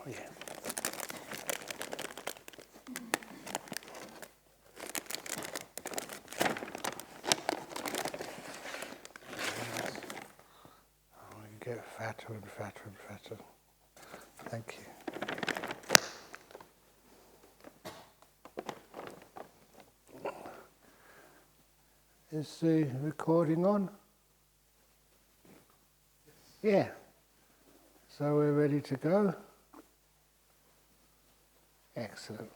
Yeah. Get fatter and fatter and fatter. Thank you. Is the recording on? Yeah. So we're ready to go? Excellent.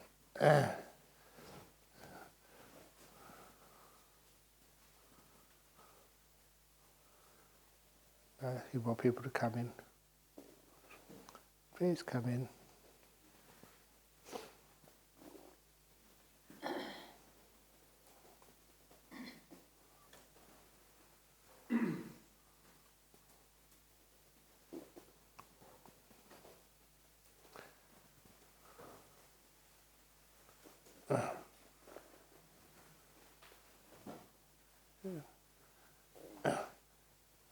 You want people to come in? Please come in.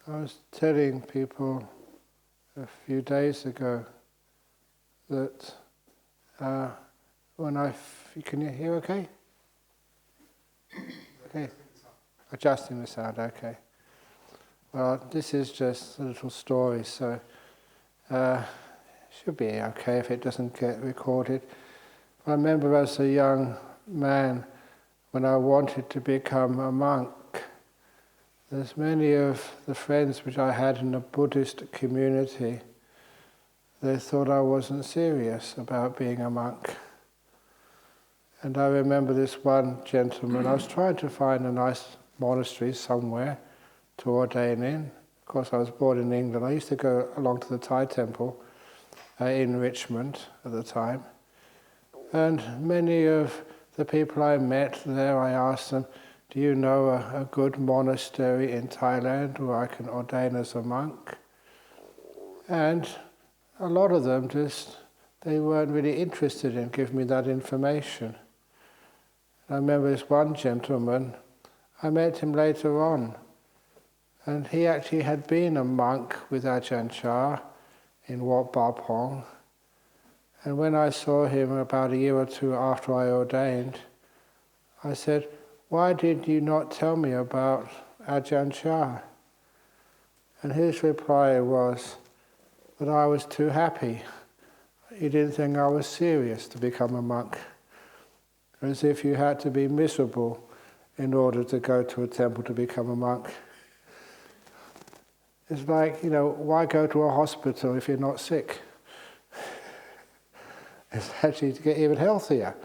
I was telling people a few days ago that can you hear okay? Okay. Adjusting the sound, okay. Well, this is just a little story, so should be okay if it doesn't get recorded. I remember as a young man, when I wanted to become a monk, there's many of the friends which I had in the Buddhist community, they thought I wasn't serious about being a monk. And I remember this one gentleman, I was trying to find a nice monastery somewhere to ordain in. Of course, I was born in England. I used to go along to the Thai temple in Richmond at the time. And many of the people I met there, I asked them, do you know a good monastery in Thailand where I can ordain as a monk? And a lot of them they weren't really interested in giving me that information. I remember this one gentleman, I met him later on, and he actually had been a monk with Ajahn Chah in Wat Ba Pong. And when I saw him about a year or two after I ordained, I said, why did you not tell me about Ajahn Chah? And his reply was that I was too happy. He didn't think I was serious to become a monk. As if you had to be miserable in order to go to a temple to become a monk. It's like, why go to a hospital if you're not sick? It's actually to get even healthier.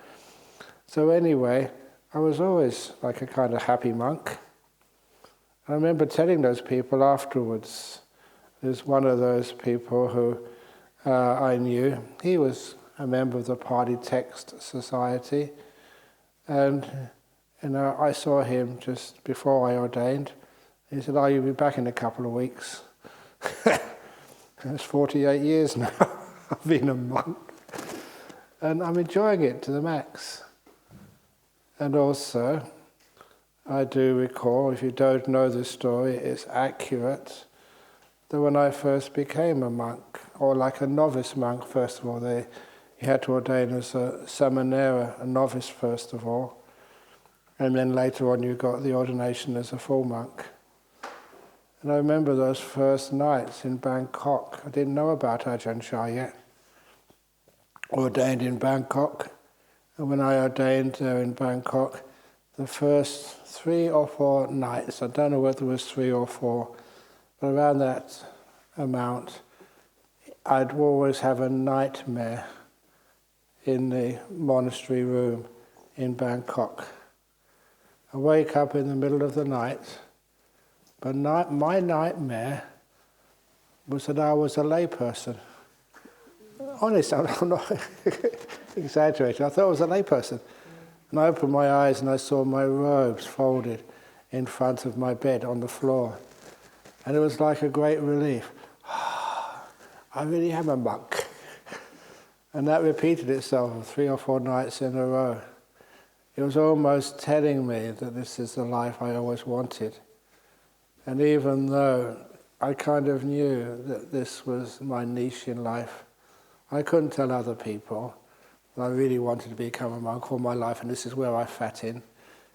So anyway, I was always like a kind of happy monk. I remember telling those people afterwards, there's one of those people who I knew, he was a member of the Pali Text Society, and I saw him just before I ordained. He said, you'll be back in a couple of weeks. It's 48 years now I've been a monk. And I'm enjoying it to the max. And also, I do recall, if you don't know the story, it's accurate, that when I first became a monk, or like a novice monk first of all, you had to ordain as a samanera, a novice first of all, and then later on you got the ordination as a full monk. And I remember those first nights in Bangkok. I didn't know about Ajahn Chah yet. Ordained in Bangkok. And when I ordained there in Bangkok, the first 3 or 4 nights, I don't know whether it was 3 or 4, but around that amount, I'd always have a nightmare in the monastery room in Bangkok. I wake up in the middle of the night, but my nightmare was that I was a layperson. Honestly, I'm not exaggerating. I thought I was a layperson. And I opened my eyes and I saw my robes folded in front of my bed on the floor. And it was like a great relief. I really am a monk. And that repeated itself 3 or 4 nights in a row. It was almost telling me that this is the life I always wanted. And even though I kind of knew that this was my niche in life, I couldn't tell other people that I really wanted to become a monk all my life and this is where I sat in,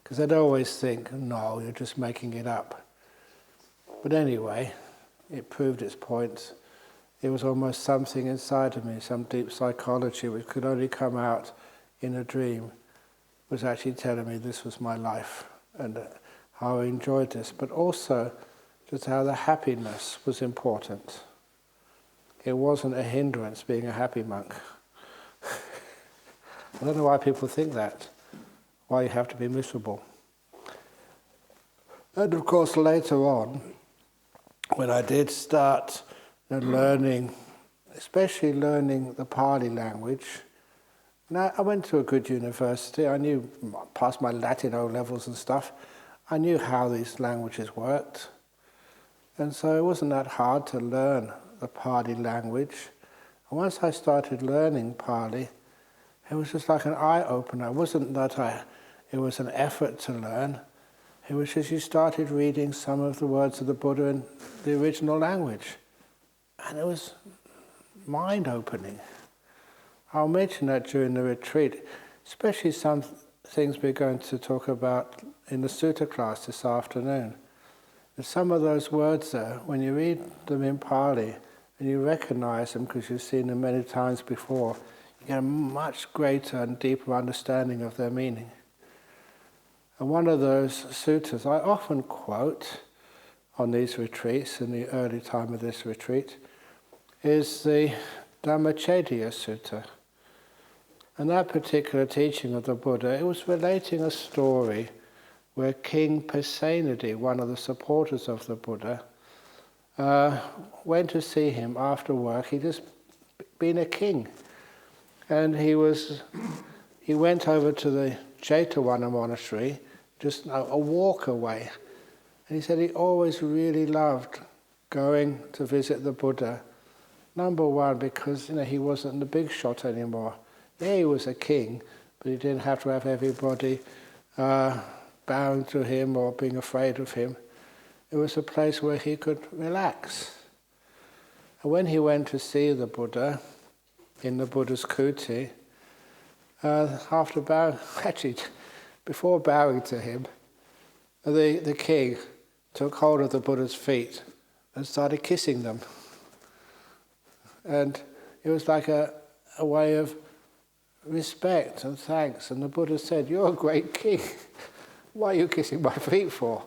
because they'd always think, no, you're just making it up. But anyway, it proved its point. It was almost something inside of me, some deep psychology which could only come out in a dream, was actually telling me this was my life and how I enjoyed this, but also just how the happiness was important. It wasn't a hindrance being a happy monk. I don't know why people think that, why you have to be miserable. And of course later on, when I did start learning, especially learning the Pali language, and I went to a good university, I knew, past my Latin O-levels and stuff, I knew how these languages worked. And so it wasn't that hard to learn the Pali language. And once I started learning Pali, it was just like an eye-opener. It wasn't that it was an effort to learn. It was just you started reading some of the words of the Buddha in the original language. And it was mind-opening. I'll mention that during the retreat, especially some things we're going to talk about in the sutta class this afternoon. And some of those words there, when you read them in Pali and you recognize them because you've seen them many times before, you get a much greater and deeper understanding of their meaning. And one of those suttas I often quote on these retreats, in the early time of this retreat, is the Dhammacedya Sutta. And that particular teaching of the Buddha, it was relating a story where King Pasenadi, one of the supporters of the Buddha, went to see him after work. He'd just been a king. And he went over to the Jetavana monastery, just a walk away. And he said he always really loved going to visit the Buddha. Number one, because he wasn't the big shot anymore. Yeah, he was a king, but he didn't have to have everybody bowing to him or being afraid of him. It was a place where he could relax. And when he went to see the Buddha in the Buddha's kuti, after bowing, actually before bowing to him, the king took hold of the Buddha's feet and started kissing them. And it was like a way of respect and thanks. And the Buddha said, "You're a great king. Why are you kissing my feet for?"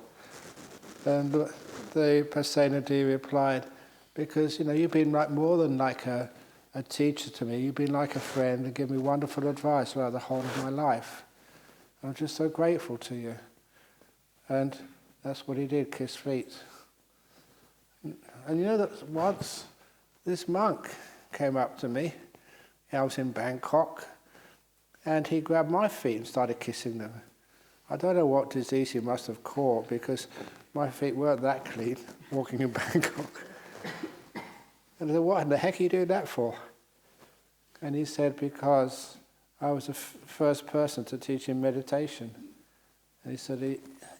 And the Pasenadi replied, "Because you've been more than like a teacher to me. You've been like a friend and given me wonderful advice throughout the whole of my life. I'm just so grateful to you." And that's what he did, kiss feet. And that once this monk came up to me. I was in Bangkok, and he grabbed my feet and started kissing them. I don't know what disease he must have caught, because my feet weren't that clean, walking in Bangkok. And I said, "What in the heck are you doing that for?" And he said, "Because I was the first person to teach him meditation." And he said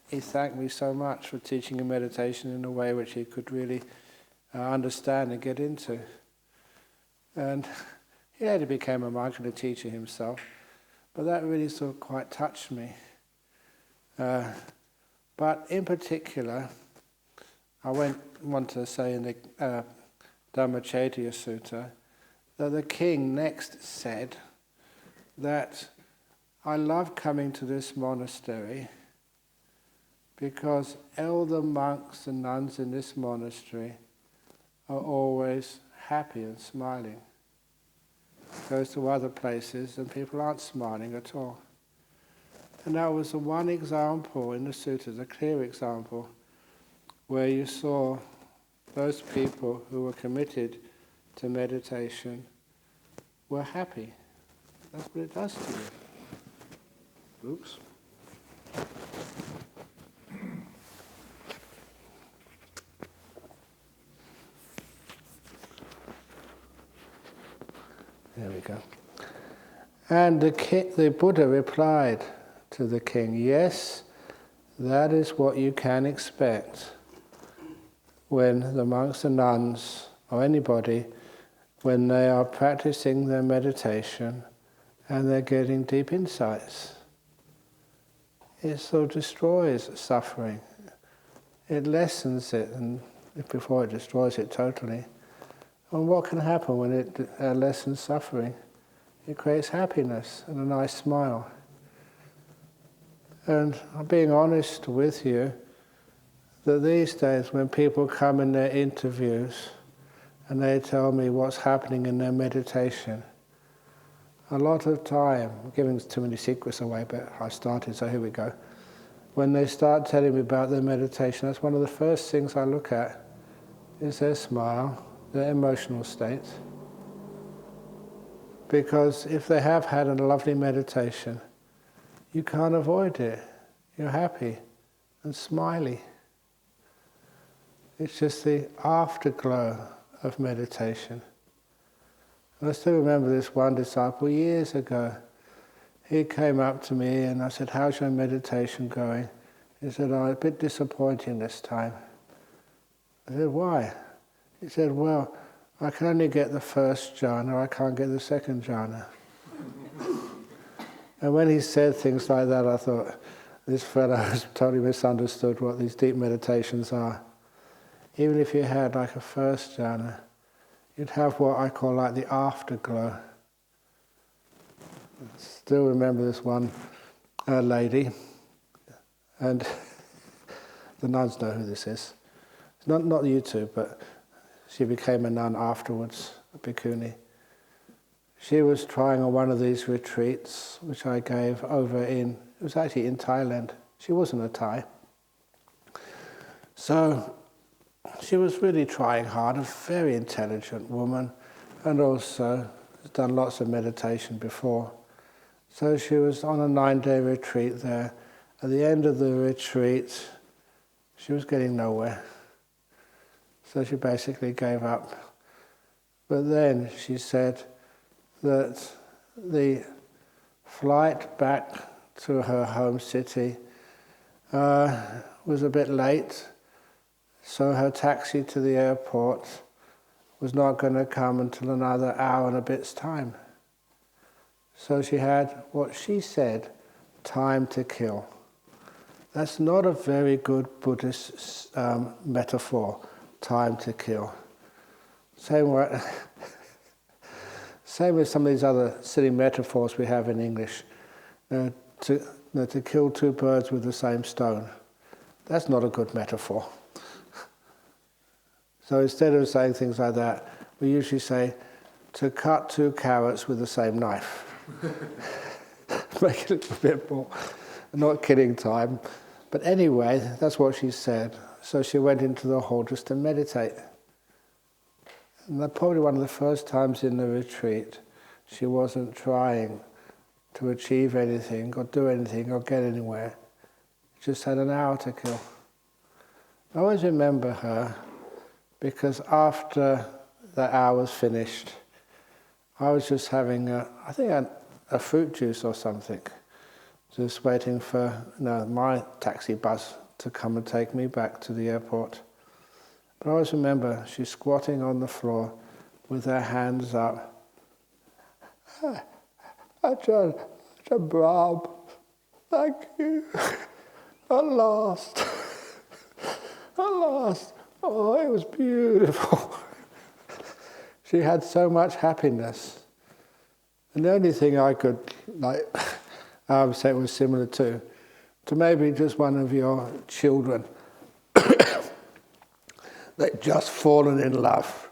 he thanked me so much for teaching him meditation in a way which he could really understand and get into. And he later became a monk and a teacher himself, but that really sort of quite touched me. But in particular, I want to say in the Dhammacedya Sutta that the king next said that I love coming to this monastery because elder monks and nuns in this monastery are always happy and smiling. Goes to other places and people aren't smiling at all. And that was the one example in the suttas, a clear example, where you saw those people who were committed to meditation were happy. That's what it does to you. Oops. There we go. And the Buddha replied to the king, "Yes, that is what you can expect when the monks and nuns, or anybody, when they are practicing their meditation and they're getting deep insights. It sort of destroys suffering. It lessens it, and before it destroys it totally. And what can happen when it lessens suffering? It creates happiness and a nice smile. And I'm being honest with you that these days when people come in their interviews and they tell me what's happening in their meditation, a lot of time, I'm giving too many secrets away, but I started, so here we go. When they start telling me about their meditation, that's one of the first things I look at, is their smile, their emotional state. Because if they have had a lovely meditation, you can't avoid it. You're happy and smiley. It's just the afterglow of meditation. And I still remember this one disciple years ago. He came up to me and I said, "How's your meditation going?" He said, "Oh, a bit disappointing this time." I said, "Why?" He said, "Well, I can only get the first jhana, I can't get the second jhana." And when he said things like that, I thought, this fellow has totally misunderstood what these deep meditations are. Even if you had like a first jhana, you'd have what I call like the afterglow. I still remember this one lady, and the nuns know who this is. Not you two, but she became a nun afterwards, a bhikkhuni. She was trying on one of these retreats, which I gave over it was actually in Thailand. She wasn't a Thai. So she was really trying hard, a very intelligent woman, and also has done lots of meditation before. So she was on a 9-day retreat there. At the end of the retreat, she was getting nowhere. So she basically gave up. But then she said that the flight back to her home city was a bit late, so her taxi to the airport was not going to come until another hour and a bit's time. So she had what she said, time to kill. That's not a very good Buddhist metaphor, time to kill. Same with some of these other silly metaphors we have in English. To kill two birds with the same stone. That's not a good metaphor. So instead of saying things like that, we usually say, to cut 2 carrots with the same knife. Make it a bit more, not killing time. But anyway, that's what she said. So she went into the hall just to meditate. And that's probably one of the first times in the retreat she wasn't trying to achieve anything or do anything or get anywhere. She just had an hour to kill. I always remember her because after that hour was finished, I was just having a fruit juice or something, just waiting for my taxi bus to come and take me back to the airport. But I always remember she's squatting on the floor with her hands up. Ajahn Brahm, thank you. At last. Oh, it was beautiful. She had so much happiness. And the only thing I could say was similar to maybe just one of your children. They'd just fallen in love.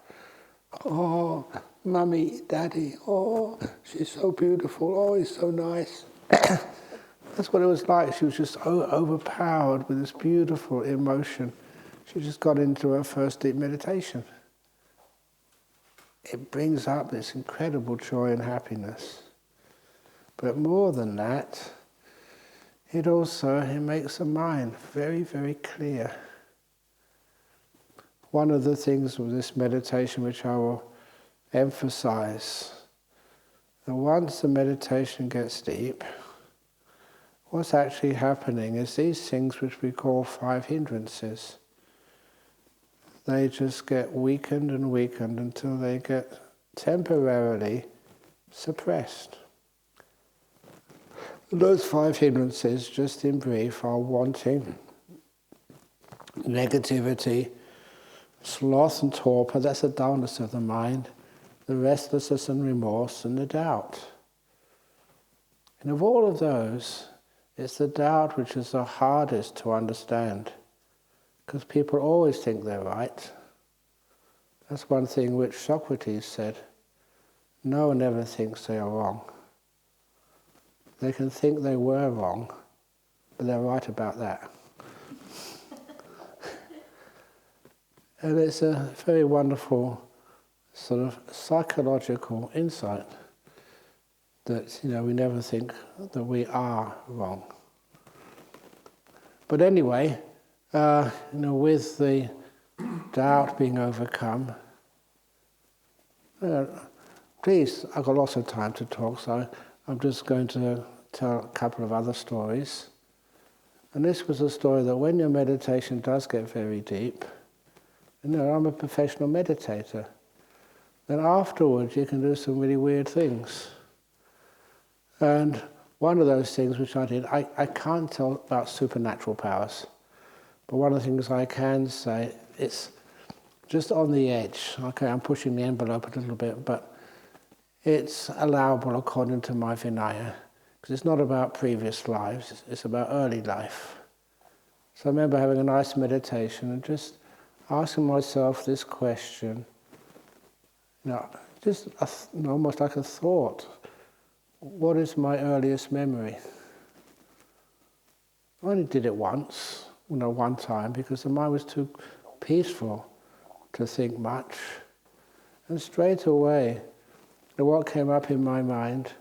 Oh, Mummy, Daddy, oh, she's so beautiful, oh, he's so nice. That's what it was like. She was just overpowered with this beautiful emotion. She just got into her first deep meditation. It brings up this incredible joy and happiness. But more than that, it makes the mind very, very clear. One of the things with this meditation which I will emphasize, that once the meditation gets deep, what's actually happening is these things which we call 5 hindrances, they just get weakened and weakened until they get temporarily suppressed. Those 5 hindrances, just in brief, are wanting, negativity, sloth and torpor, that's the dullness of the mind, the restlessness and remorse, and the doubt. And of all of those, it's the doubt which is the hardest to understand, because people always think they're right. That's one thing which Socrates said. No one ever thinks they are wrong. They can think they were wrong, but they're right about that. And it's a very wonderful sort of psychological insight that, we never think that we are wrong. But anyway, with the doubt being overcome, please, I've got lots of time to talk, so I'm just going to tell a couple of other stories. And this was a story that when your meditation does get very deep, I'm a professional meditator, then afterwards you can do some really weird things. And one of those things which I did, I can't tell about supernatural powers, but one of the things I can say, it's just on the edge. Okay, I'm pushing the envelope a little bit, but it's allowable according to my Vinaya, because it's not about previous lives, it's about early life. So I remember having a nice meditation and just asking myself this question, just almost like a thought. What is my earliest memory? I only did it once, one time, because the mind was too peaceful to think much. And straight away, what came up in my mind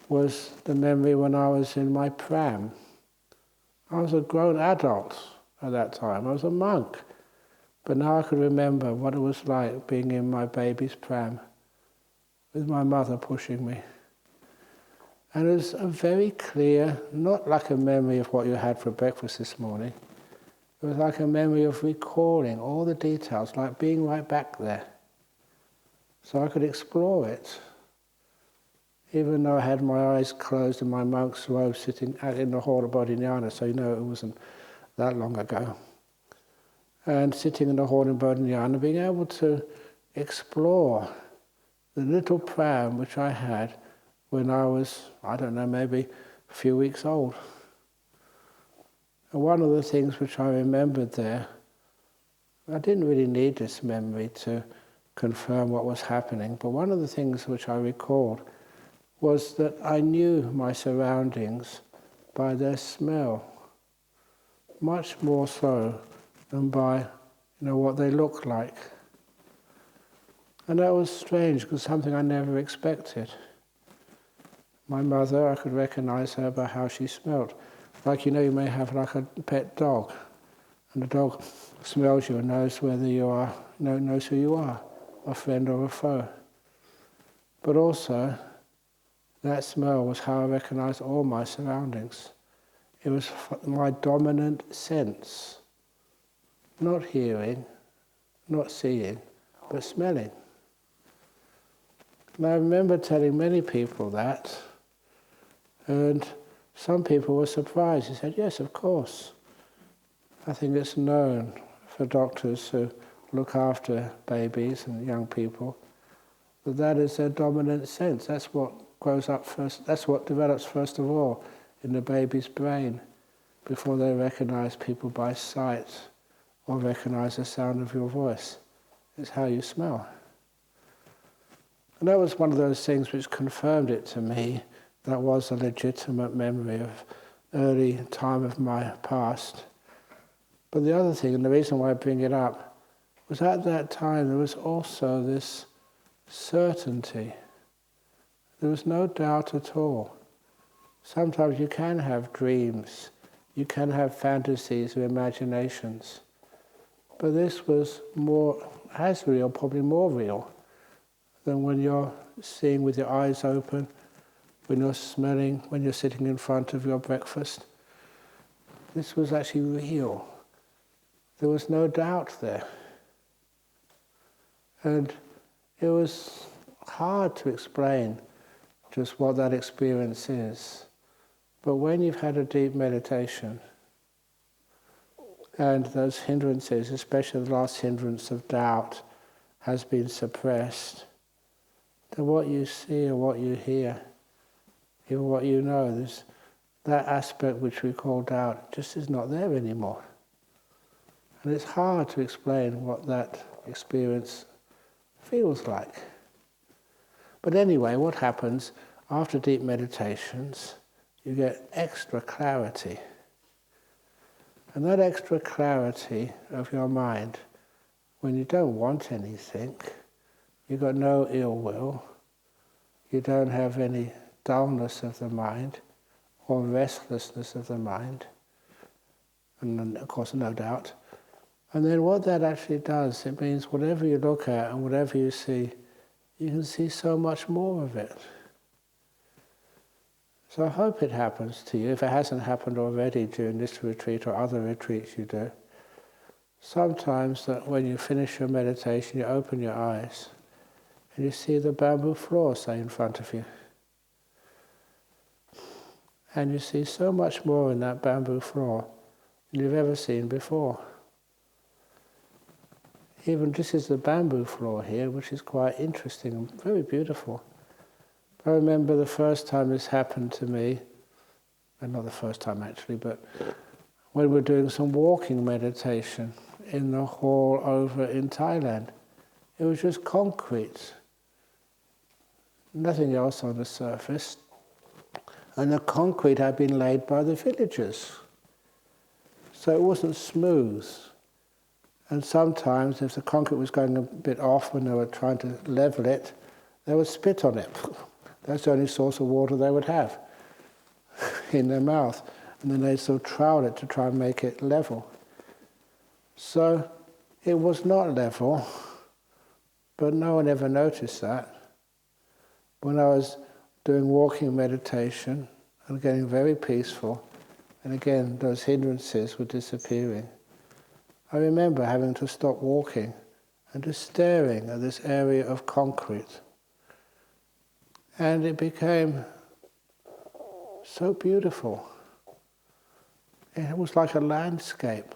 was the memory when I was in my pram. I was a grown adult at that time. I was a monk. But now I could remember what it was like being in my baby's pram with my mother pushing me. And it was a very clear, not like a memory of what you had for breakfast this morning. It was like a memory of recalling all the details, like being right back there. So I could explore it. Even though I had my eyes closed in my monk's robe sitting in the hall of Bodhinyana, so it wasn't that long ago. And sitting in the hall in Bodhinyana, being able to explore the little pram which I had when I was, maybe a few weeks old. And one of the things which I remembered there, I didn't really need this memory to confirm what was happening, but one of the things which I recalled was that I knew my surroundings by their smell, much more so than by what they look like. And that was strange, because something I never expected. My mother, I could recognize her by how she smelled. Like, you may have like a pet dog, and the dog smells you and knows whether you are, knows who you are, a friend or a foe. But also, that smell was how I recognized all my surroundings. It was my dominant sense. Not hearing, not seeing, but smelling. And I remember telling many people that, and some people were surprised. They said, yes, of course. I think it's known for doctors who look after babies and young people that is their dominant sense. That's what grows up first, that's what develops first of all in the baby's brain before they recognize people by sight or recognize the sound of your voice. It's how you smell. And that was one of those things which confirmed it to me. That was a legitimate memory of early time of my past. But the other thing, and the reason why I bring it up, was at that time there was also this certainty. There was no doubt at all. Sometimes you can have dreams, you can have fantasies or imaginations, but this was more, as real, probably more real than when you're seeing with your eyes open, when you're smelling, when you're sitting in front of your breakfast. This was actually real. There was no doubt there. And it was hard to explain just what that experience is. But when you've had a deep meditation, and those hindrances, especially the last hindrance of doubt, has been suppressed, then what you see or what you hear, even what you know, that aspect which we call doubt just is not there anymore. And it's hard to explain what that experience feels like. But anyway, what happens after deep meditations, you get extra clarity. And that extra clarity of your mind, when you don't want anything, you've got no ill will, you don't have any dullness of the mind or restlessness of the mind, and then, of course, no doubt. And then what that actually does, it means whatever you look at and whatever you see, you can see so much more of it. So I hope it happens to you, if it hasn't happened already during this retreat or other retreats you do. Sometimes that when you finish your meditation, you open your eyes and you see the bamboo floor, say, in front of you. And you see so much more in that bamboo floor than you've ever seen before. Even this is the bamboo floor here, which is quite interesting and very beautiful. I remember the first time this happened to me, and not the first time actually, but when we were doing some walking meditation in the hall over in Thailand. It was just concrete, nothing else on the surface, and the concrete had been laid by the villagers. So it wasn't smooth. And sometimes if the concrete was going a bit off when they were trying to level it, they would spit on it. That's the only source of water they would have in their mouth. And then they'd sort of trowel it to try and make it level. So it was not level, but no one ever noticed that. When I was doing walking meditation and getting very peaceful, and again those hindrances were disappearing, I remember having to stop walking and just staring at this area of concrete. And it became so beautiful. It was like a landscape.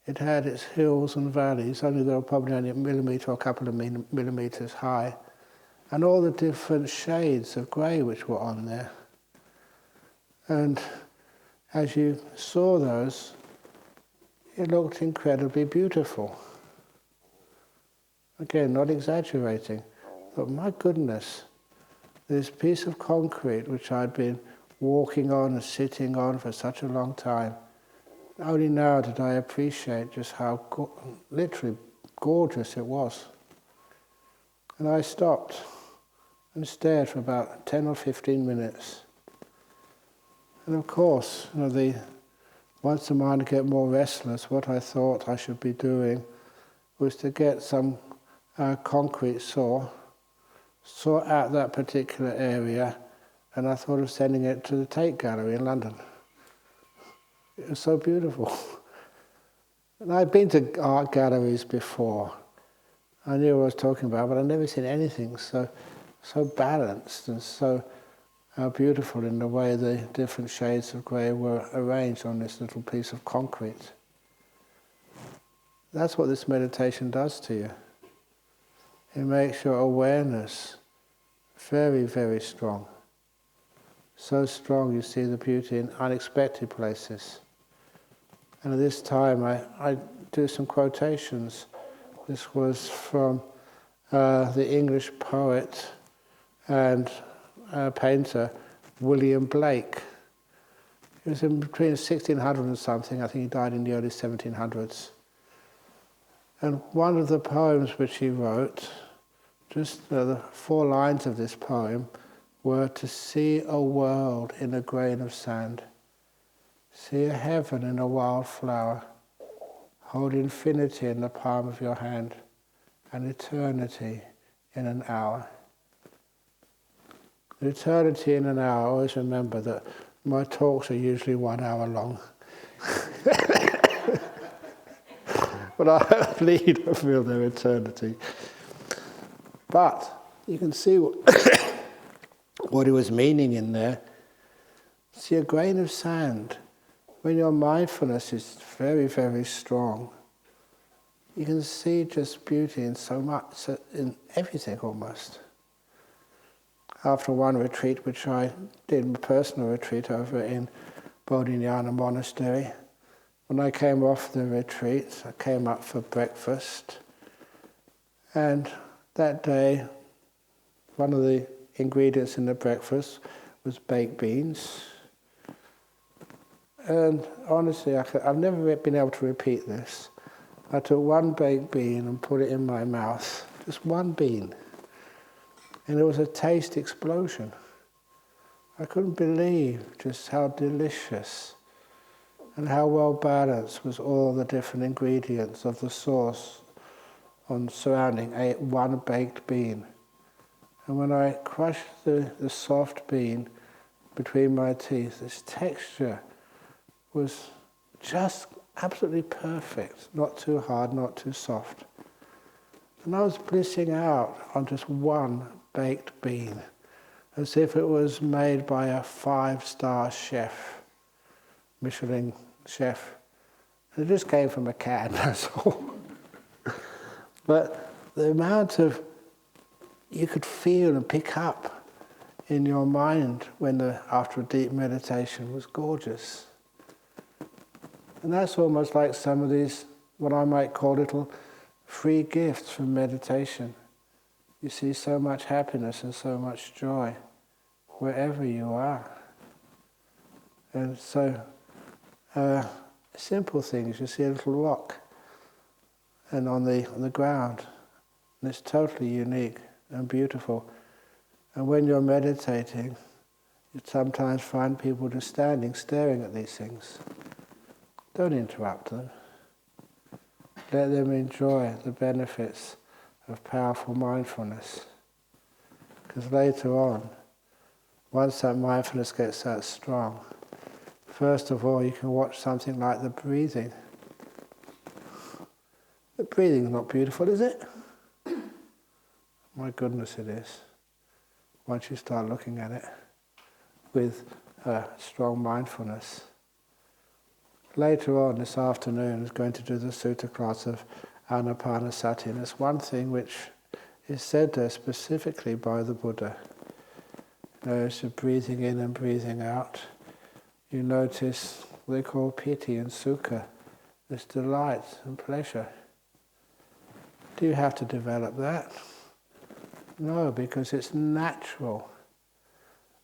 It had its hills and valleys, only they were probably only a millimetre or a couple of millimetres high, and all the different shades of grey which were on there. And as you saw those, it looked incredibly beautiful. Again, not exaggerating, but my goodness, this piece of concrete which I'd been walking on and sitting on for such a long time, only now did I appreciate just how literally gorgeous it was. And I stopped and stared for about 10 or 15 minutes. And of course, once the mind would get more restless, what I thought I should be doing was to get some concrete saw, sort out that particular area, and I thought of sending it to the Tate Gallery in London. It was so beautiful. And I'd been to art galleries before. I knew what I was talking about, but I'd never seen anything so balanced and so beautiful in the way the different shades of grey were arranged on this little piece of concrete. That's what this meditation does to you. It makes your awareness very, very strong. So strong you see the beauty in unexpected places. And at this time I do some quotations. This was from the English poet and painter William Blake. He was in between 1600 and something. I think he died in the early 1700s. And one of the poems which he wrote, just the 4 lines of this poem, were to see a world in a grain of sand, see a heaven in a wild flower, hold infinity in the palm of your hand, and eternity in an hour. Eternity in an hour, always remember that my talks are usually 1 hour long. But I feel their eternity. But you can see what he was meaning in there. See, a grain of sand, when your mindfulness is very, very strong, you can see just beauty in so much, in everything almost. After one retreat, which I did, a personal retreat over in Bodhinyana Monastery, when I came off the retreat, I came up for breakfast, and that day, one of the ingredients in the breakfast was baked beans. And honestly, I've never been able to repeat this. I took one baked bean and put it in my mouth, just one bean. And it was a taste explosion. I couldn't believe just how delicious and how well balanced was all the different ingredients of the sauce on surrounding one baked bean. And when I crushed the soft bean between my teeth, this texture was just absolutely perfect, not too hard, not too soft. And I was blissing out on just one baked bean, as if it was made by a 5-star chef, Michelin chef. And it just came from a can, that's all. But the amount of you could feel and pick up in your mind after a deep meditation was gorgeous. And that's almost like some of these, what I might call little free gifts from meditation. You see so much happiness and so much joy wherever you are. And so, simple things, you see a little rock and on the ground, and it's totally unique and beautiful. And when you're meditating, you sometimes find people just standing, staring at these things. Don't interrupt them. Let them enjoy the benefits of powerful mindfulness. Because later on, once that mindfulness gets that strong, first of all, you can watch something like the breathing. The breathing's not beautiful, is it? My goodness, it is. Once you start looking at it with strong mindfulness. Later on this afternoon is going to do the sutta class of Anapanasati, and it's one thing which is said there specifically by the Buddha. As you're breathing in and breathing out, you notice what they call piti and sukha, this delight and pleasure. Do you have to develop that? No, because it's natural.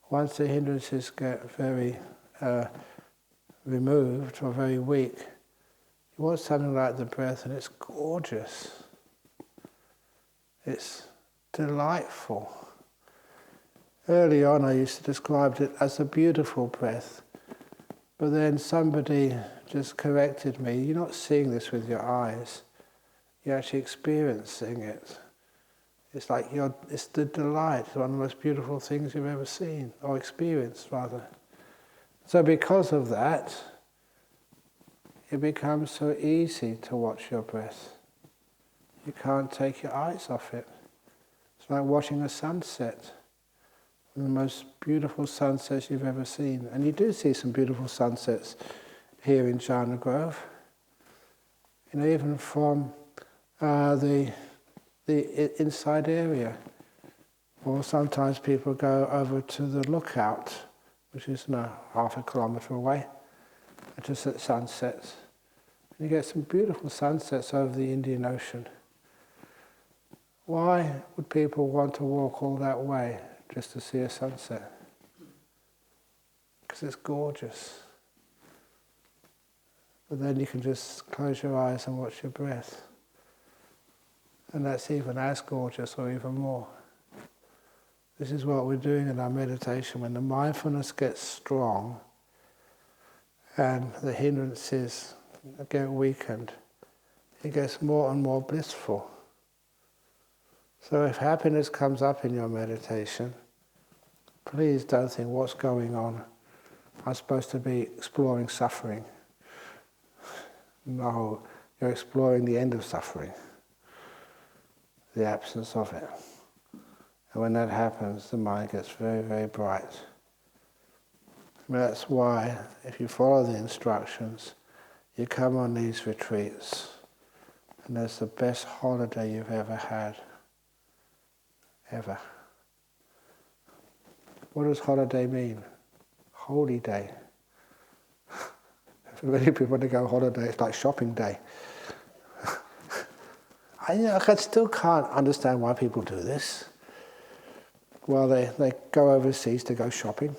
Once the hindrances get very removed or very weak, you want something like the breath, and it's gorgeous. It's delightful. Early on I used to describe it as a beautiful breath, but then somebody just corrected me. You're not seeing this with your eyes, you're actually experiencing it. It's like it's the delight, it's one of the most beautiful things you've ever seen, or experienced rather. So because of that, it becomes so easy to watch your breath. You can't take your eyes off it. It's like watching a sunset, one of the most beautiful sunsets you've ever seen. And you do see some beautiful sunsets here in Jhana Grove. You know, even from the inside area. Or sometimes people go over to the lookout, which is half a kilometre away, just at sunsets. And you get some beautiful sunsets over the Indian Ocean. Why would people want to walk all that way just to see a sunset? Because it's gorgeous. But then you can just close your eyes and watch your breath. And that's even as gorgeous or even more. This is what we're doing in our meditation. When the mindfulness gets strong and the hindrances get weakened, it gets more and more blissful. So if happiness comes up in your meditation, please don't think, what's going on? I'm supposed to be exploring suffering. No, you're exploring the end of suffering, the absence of it. And when that happens, the mind gets very, very bright. And that's why, if you follow the instructions, you come on these retreats, and that's the best holiday you've ever had. Ever. What does holiday mean? Holy day. For many people, when they go on holiday, it's like shopping day. I still can't understand why people do this. Well, they go overseas to go shopping.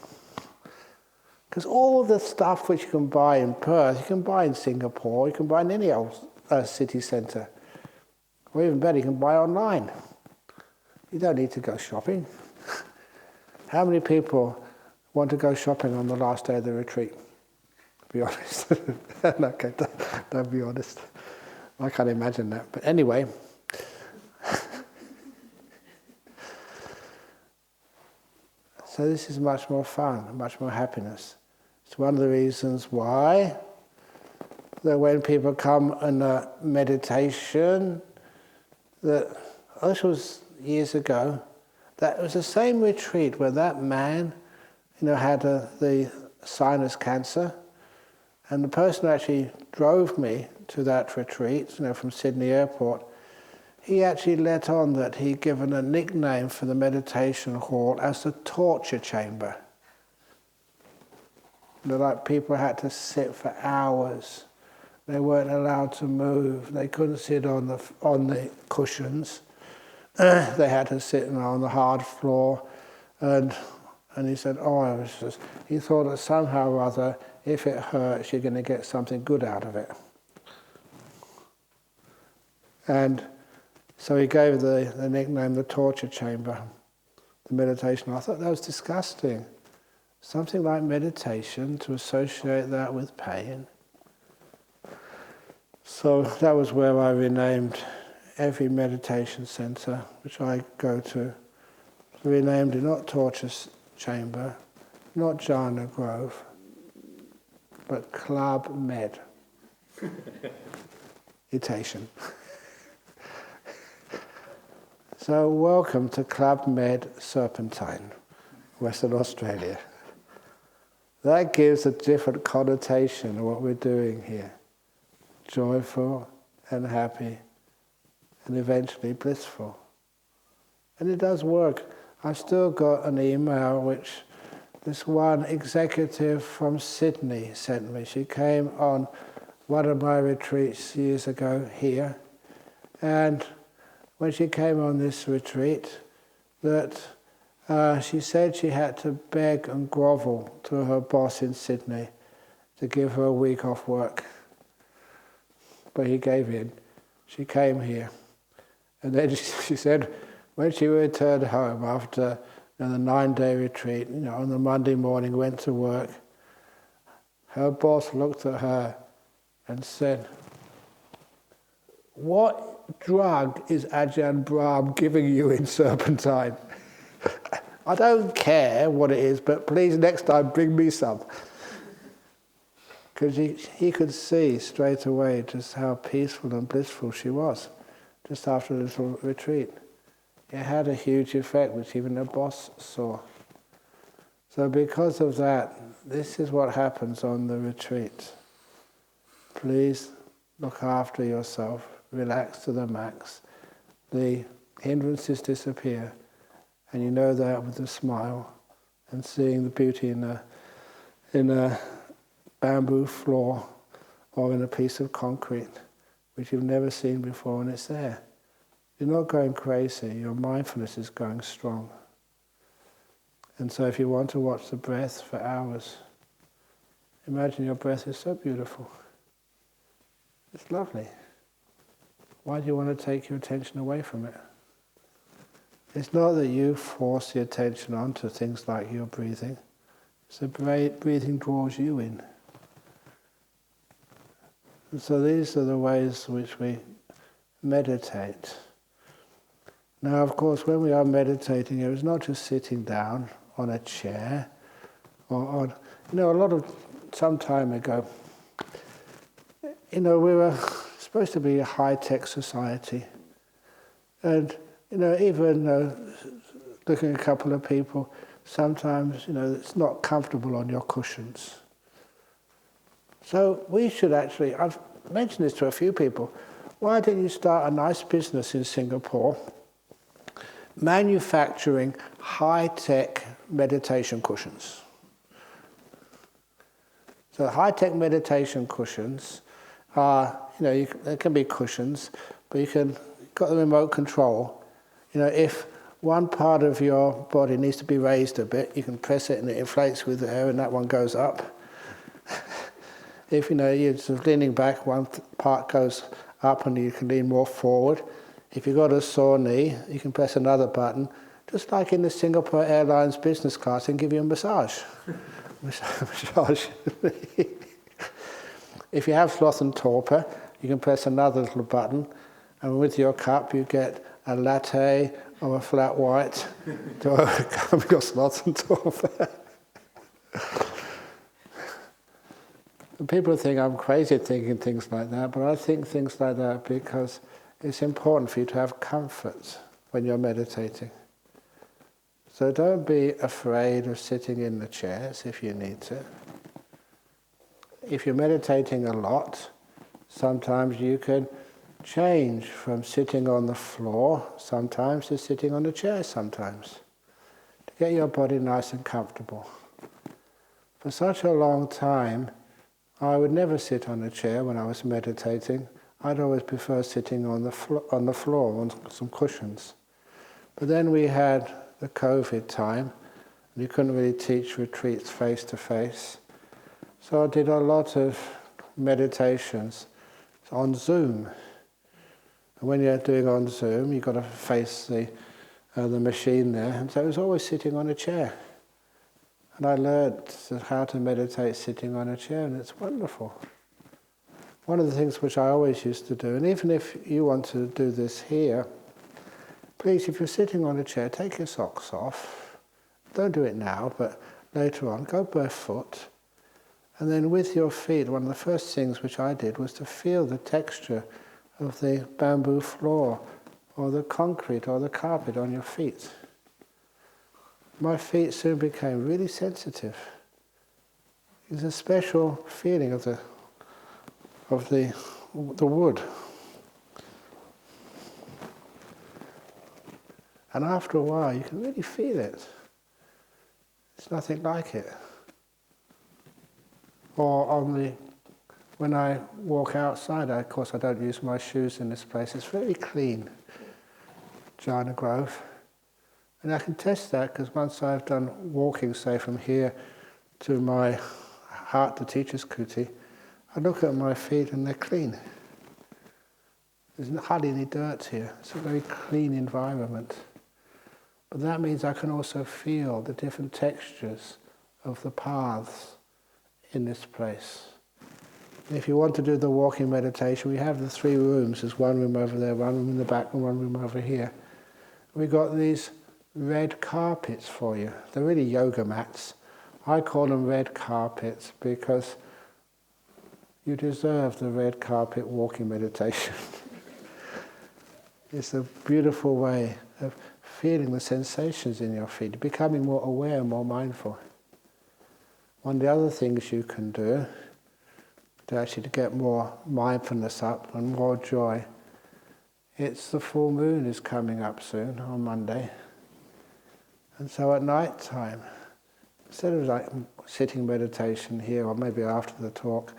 Because all the stuff which you can buy in Perth, you can buy in Singapore, you can buy in any old city centre. Or even better, you can buy online. You don't need to go shopping. How many people want to go shopping on the last day of the retreat? Be honest. Okay, don't be honest. I can't imagine that. But anyway. So this is much more fun, much more happiness. It's one of the reasons why that when people come in a meditation, that this was years ago, that it was the same retreat where that man, had the sinus cancer, and the person who actually drove me to that retreat, from Sydney Airport, he actually let on that he'd given a nickname for the meditation hall as the torture chamber. Like people had to sit for hours. They weren't allowed to move. They couldn't sit on the cushions. They had to sit on the hard floor. And he said, he thought that somehow or other, if it hurts, you're going to get something good out of it. And so he gave the nickname the torture chamber, the meditation. I thought that was disgusting. Something like meditation, to associate that with pain. So that was where I renamed every meditation centre which I go to. Renamed it not torture chamber, not jhana grove, but Club Med. Meditation. So welcome to Club Med Serpentine, Western Australia. That gives a different connotation of what we're doing here. Joyful and happy and eventually blissful. And it does work. I've still got an email which this one executive from Sydney sent me. She came on one of my retreats years ago here, and when she came on this retreat, that she said she had to beg and grovel to her boss in Sydney to give her a week off work. But he gave in. She came here. And then she said, when she returned home after the 9-day retreat, on the Monday morning, went to work, her boss looked at her and said, "What drug is Ajahn Brahm giving you in Serpentine? I don't care what it is, but please next time bring me some." Because he could see straight away just how peaceful and blissful she was, just after the little retreat. It had a huge effect, which even the boss saw. So because of that, this is what happens on the retreat. Please look after yourself, relax to the max. The hindrances disappear, and you know that with a smile, and seeing the beauty in a bamboo floor or in a piece of concrete, which you've never seen before, and it's there. You're not going crazy, your mindfulness is going strong. And so if you want to watch the breath for hours, imagine your breath is so beautiful. It's lovely. Why do you want to take your attention away from it? It's not that you force the attention onto things like your breathing. It's the breathing draws you in. And so these are the ways in which we meditate. Now, of course, when we are meditating, it's not just sitting down on a chair or on, some time ago, we were supposed to be a high-tech society. And, even looking at a couple of people, sometimes, it's not comfortable on your cushions. So we should actually, I've mentioned this to a few people, why don't you start a nice business in Singapore manufacturing high-tech meditation cushions? So high-tech meditation cushions are, they can be cushions, but you've got the remote control. If one part of your body needs to be raised a bit, you can press it and it inflates with the air and that one goes up. If you're sort of leaning back, one part goes up and you can lean more forward. If you've got a sore knee, you can press another button, just like in the Singapore Airlines business class, and give you a massage. Massage. If you have sloth and torpor, you can press another little button, and with your cup you get a latte or a flat white to overcome your sloth and torpor. People think I'm crazy thinking things like that, but I think things like that because it's important for you to have comfort when you're meditating. So don't be afraid of sitting in the chairs if you need to. If you're meditating a lot, sometimes you can change from sitting on the floor sometimes to sitting on the chair sometimes, to get your body nice and comfortable. For such a long time, I would never sit on a chair when I was meditating. I'd always prefer sitting on the floor on some cushions. But then we had the COVID time, and you couldn't really teach retreats face to face. So I did a lot of meditations on Zoom. And when you're doing on Zoom, you've got to face the machine there. And so I was always sitting on a chair. And I learned how to meditate sitting on a chair, and it's wonderful. One of the things which I always used to do, and even if you want to do this here, please, if you're sitting on a chair, take your socks off. Don't do it now, but later on, go barefoot. And then with your feet, one of the first things which I did was to feel the texture of the bamboo floor or the concrete or the carpet on your feet. My feet soon became really sensitive. There's a special feeling of the wood. And after a while, you can really feel it. It's nothing like it. Or when I walk outside, of course I don't use my shoes in this place. It's very clean, Jhana Grove. And I can test that because once I've done walking, say from here to my heart, the teacher's kuti, I look at my feet and they're clean. There's hardly any dirt here. It's a very clean environment. But that means I can also feel the different textures of the paths in this place. If you want to do the walking meditation, we have the 3 rooms. There's one room over there, one room in the back, and one room over here. We've got these red carpets for you. They're really yoga mats. I call them red carpets because you deserve the red carpet walking meditation. It's a beautiful way of feeling the sensations in your feet, becoming more aware, more mindful. One of the other things you can do to get more mindfulness up and more joy, it's the full moon is coming up soon on Monday. And so at night time, instead of like sitting meditation here or maybe after the talk,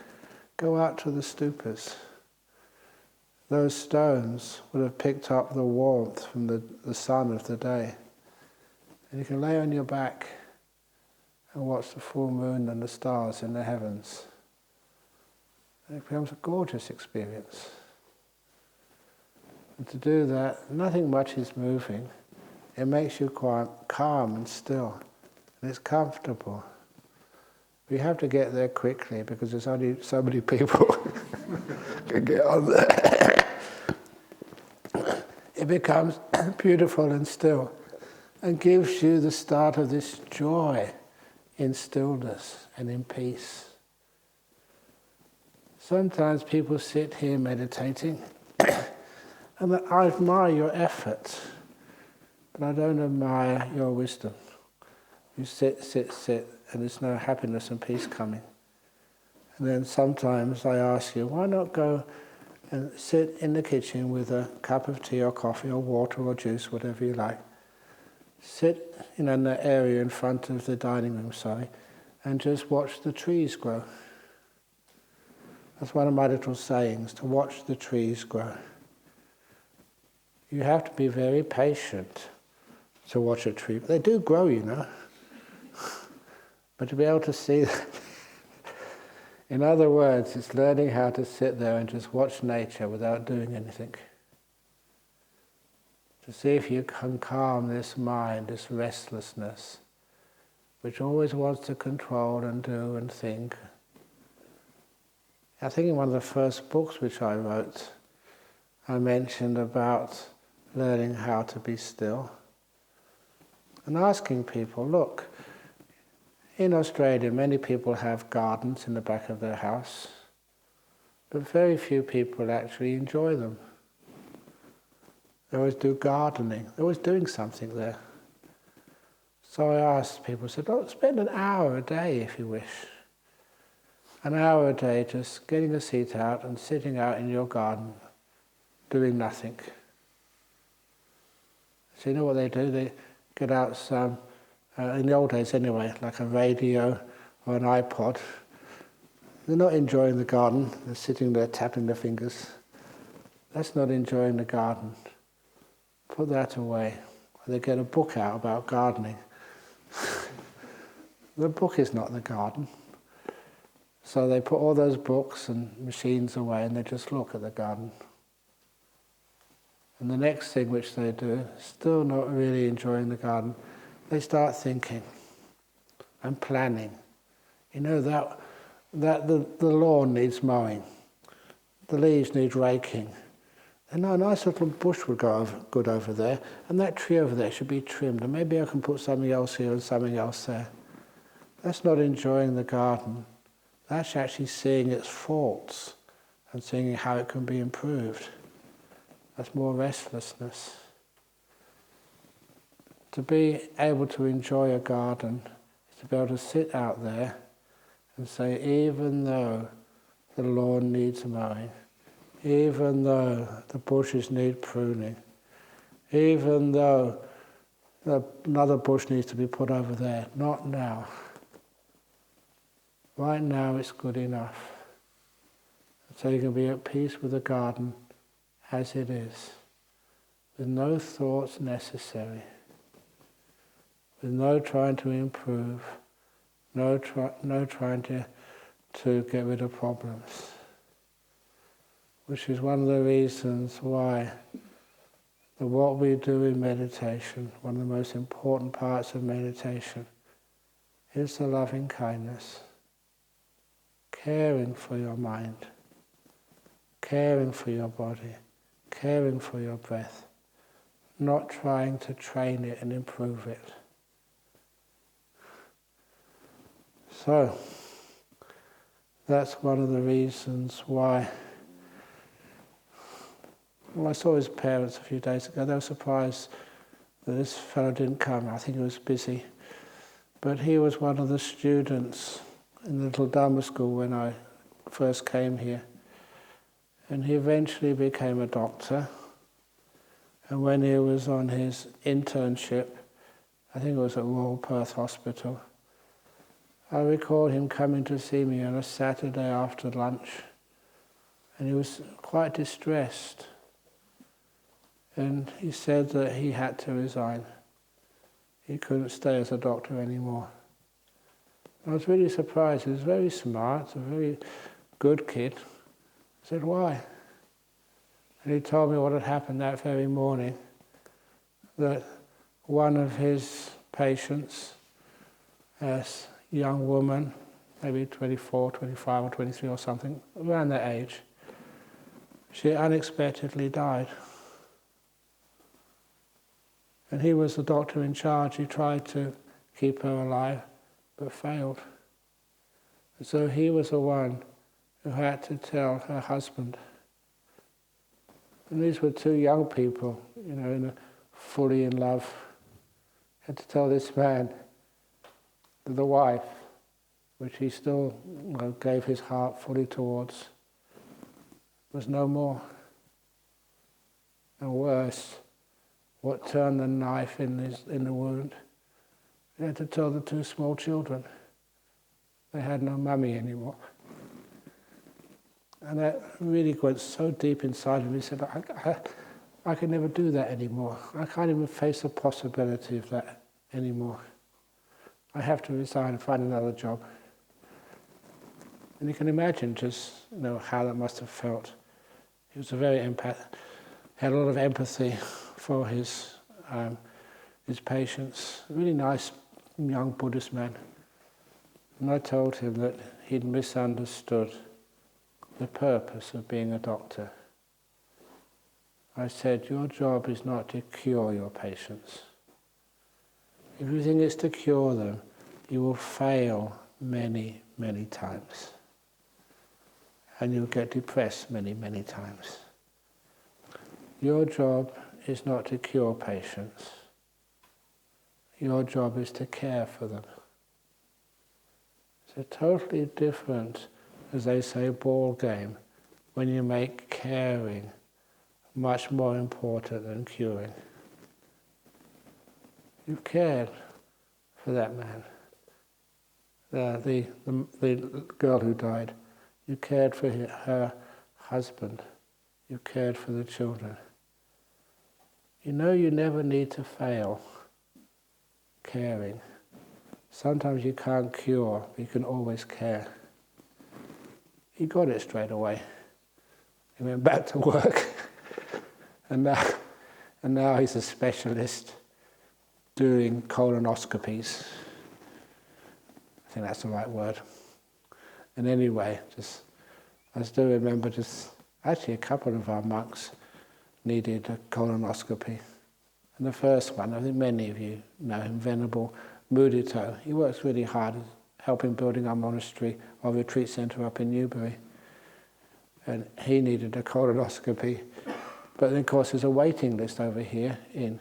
go out to the stupas. Those stones would have picked up the warmth from the sun of the day. And you can lay on your back and watch the full moon and the stars in the heavens. And it becomes a gorgeous experience. And to do that, nothing much is moving. It makes you quite calm and still, and it's comfortable. We have to get there quickly because there's only so many people can get on there. It becomes beautiful and still, and gives you the start of this joy in stillness and in peace. Sometimes people sit here meditating, and I admire your effort. but I don't admire your wisdom. You sit, sit, sit, and there's no happiness and peace coming. And then sometimes I ask you, why not go and sit in the kitchen with a cup of tea or coffee or water or juice, whatever you like. Sit in the area in front of the dining room, and just watch the trees grow. That's one of my little sayings, to watch the trees grow. You have to be very patient to watch a tree. They do grow, But to be able to see that, in other words, it's learning how to sit there and just watch nature without doing anything. To see if you can calm this mind, this restlessness, which always wants to control and do and think. I think in one of the first books which I wrote, I mentioned about learning how to be still. And asking people, look, in Australia many people have gardens in the back of their house, but very few people actually enjoy them. They always do gardening, they're always doing something there. So I asked people, I said, look, spend an hour a day if you wish. An hour a day just getting a seat out and sitting out in your garden, doing nothing. So you know what they do? They get out some, in the old days anyway, like a radio or an iPod. They're not enjoying the garden, they're sitting there tapping their fingers. That's not enjoying the garden. Put that away. Or they get a book out about gardening. The book is not the garden. So they put all those books and machines away and they just look at the garden. And the next thing which they do, still not really enjoying the garden, they start thinking and planning. That the lawn needs mowing, the leaves need raking. And a nice little bush would go good over there, and that tree over there should be trimmed, and maybe I can put something else here and something else there. That's not enjoying the garden. That's actually seeing its faults and seeing how it can be improved. That's more restlessness. To be able to enjoy a garden is to be able to sit out there and say, even though the lawn needs mowing, even though the bushes need pruning, even though another bush needs to be put over there, not now. Right now it's good enough. So you can be at peace with the garden as it is, with no thoughts necessary, with no trying to improve, no trying to get rid of problems. Which is one of the reasons why what we do in meditation, one of the most important parts of meditation, is the loving kindness. Caring for your mind, caring for your body, caring for your breath, not trying to train it and improve it. So, that's one of the reasons why. Well, I saw his parents a few days ago. They were surprised that this fellow didn't come. I think he was busy. But he was one of the students in the little dharma school when I first came here. And he eventually became a doctor. And when he was on his internship, I think it was at Royal Perth Hospital, I recall him coming to see me on a Saturday after lunch. And he was quite distressed. And he said that he had to resign. He couldn't stay as a doctor anymore. I was really surprised. He was very smart, a very good kid. I said, why? And he told me what had happened that very morning, that one of his patients, a young woman, maybe 24, 25 or 23 or something, around that age, she unexpectedly died. And he was the doctor in charge. He tried to keep her alive, but failed. And so he was the one who had to tell her husband. And these were two young people, fully in love. had to tell this man that the wife, which he still gave his heart fully towards, was no more. And worse, what turned the knife in the wound, he had to tell the two small children they had no mummy anymore. And that really went so deep inside of me. He said, I can never do that anymore. I can't even face the possibility of that anymore. I have to resign and find another job. And you can imagine just how that must have felt. He was a very had a lot of empathy for his patients. A really nice young Buddhist man. And I told him that he'd misunderstood the purpose of being a doctor. I said, your job is not to cure your patients. If you think it's to cure them, you will fail many, many times. And you'll get depressed many, many times. Your job is not to cure patients. Your job is to care for them. It's a totally different, as they say, ball game when you make caring much more important than curing. You cared for that man, the girl who died. You cared for her husband. You cared for the children. You never need to fail caring. Sometimes you can't cure, but you can always care. He got it straight away. He went back to work. And now he's a specialist doing colonoscopies. I think that's the right word. And anyway, I still remember actually a couple of our monks needed a colonoscopy. And the first one, I think many of you know him, Venerable Mudito. He works really hard helping building our monastery, our retreat centre up in Newbury. And he needed a colonoscopy. But then, of course, there's a waiting list over here in